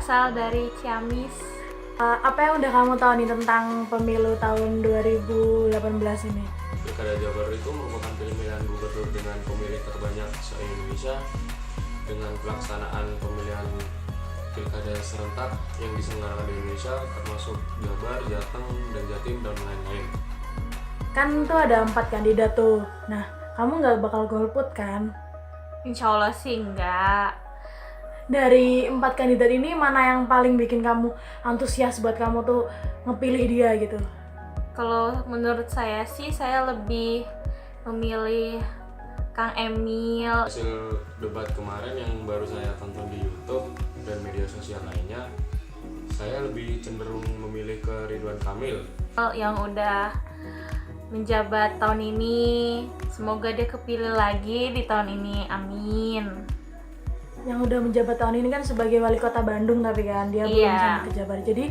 berasal dari Ciamis. Apa yang udah kamu tahu nih tentang pemilu tahun 2018 ini? Pilkada Jawa Barat itu merupakan pemilihan gubernur dengan pemilih terbanyak se-Indonesia dengan pelaksanaan pemilihan pilkada serentak yang diselenggarakan di Indonesia termasuk Jabar, Jateng, dan Jatim, dan lain-lain. Kan tuh ada 4 kandidat tuh. Nah, kamu nggak bakal golput kan? Insya Allah sih enggak. Dari 4 kandidat ini mana yang paling bikin kamu antusias buat kamu tuh ngepilih dia gitu? Kalau menurut saya sih, saya lebih memilih Kang Emil. Hasil debat kemarin yang baru saya tonton di YouTube dan media sosial lainnya, saya lebih cenderung memilih ke Ridwan Kamil. Yang udah menjabat tahun ini, semoga dia kepilih lagi di tahun ini, amin. Yang udah menjabat tahun ini kan sebagai wali kota Bandung, tapi kan dia belum sampai ke Jabar. Jadi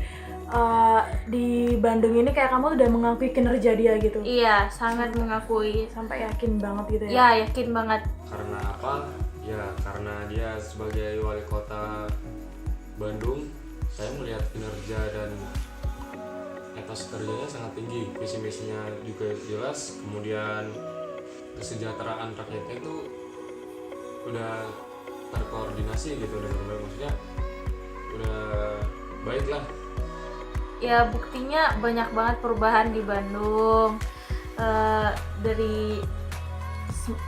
di Bandung ini kayak kamu udah mengakui kinerja dia gitu? Iya, sangat mengakui. Sampai yakin banget gitu ya? Iya, yakin banget. Karena apa? Ya karena dia sebagai wali kota Bandung, saya melihat kinerja dan etos kerjanya sangat tinggi, visi misinya juga jelas, kemudian kesejahteraan rakyatnya itu udah terkoordinasi gitu dengan baik, maksudnya udah baik lah. Ya buktinya banyak banget perubahan di Bandung, dari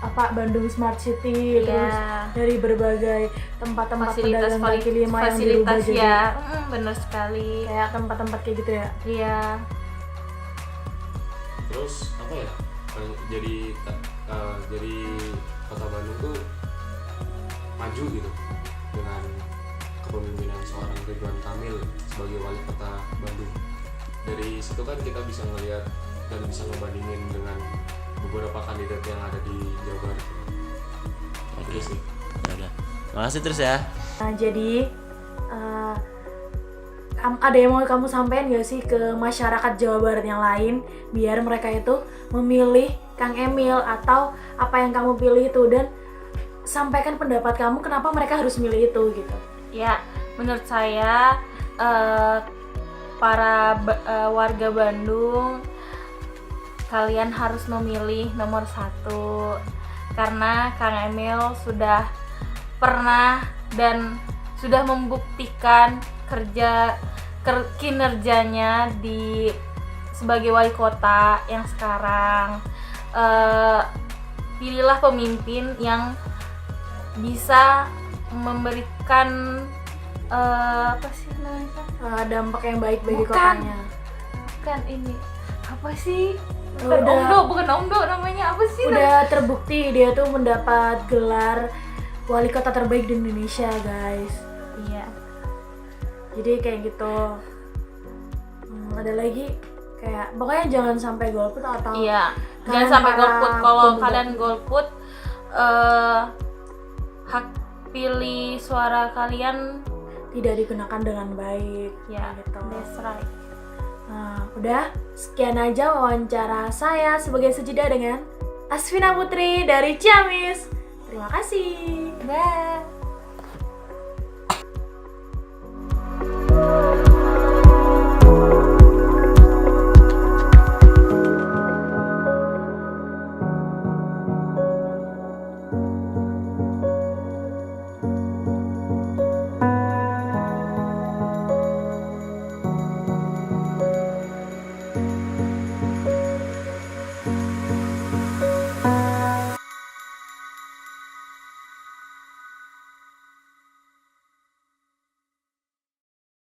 Bandung Smart City, terus dari berbagai tempat-tempat pedagang kaki lima yang dirubah jadi ya, benar sekali, kayak tempat-tempat kayak gitu ya. Iya. Terus apa ya, jadi kota Bandung tuh maju gitu dengan kepemimpinan seorang Ridwan Kamil sebagai wali kota Bandung. Dari situ kan kita bisa ngelihat dan bisa ngebandingin dengan beberapa kandidat yang ada di Jawa Barat. Oke sih. Udah. Makasih terus ya. Nah, jadi ada yang mau kamu sampaikan gak sih ke masyarakat Jawa Barat yang lain biar mereka itu memilih Kang Emil atau apa yang kamu pilih itu, dan sampaikan pendapat kamu kenapa mereka harus milih itu gitu. Ya, menurut saya para warga Bandung, kalian harus memilih nomor 1 karena Kang Emil sudah pernah dan sudah membuktikan kinerjanya di sebagai wali kota yang sekarang. Pilihlah pemimpin yang bisa memberikan apa sih namanya? Dampak yang baik bagi Bukan. kotanya. Bukan ini. Apa sih? Udah- Bukan Omdo namanya, apa sih? Udah terbukti dia tuh mendapat gelar wali kota terbaik di Indonesia, guys. Iya. Jadi kayak gitu. Ada lagi kayak pokoknya jangan sampai golput atau Iya. Jangan kalian sampai para golput. Kalau pemuda. kalian golput, hak pilih suara kalian tidak digunakan dengan baik. ya gitu. that's right. Nah, udah sekian aja wawancara saya sebagai sejeda dengan Asvina Putri dari Ciamis. Terima kasih. Bye.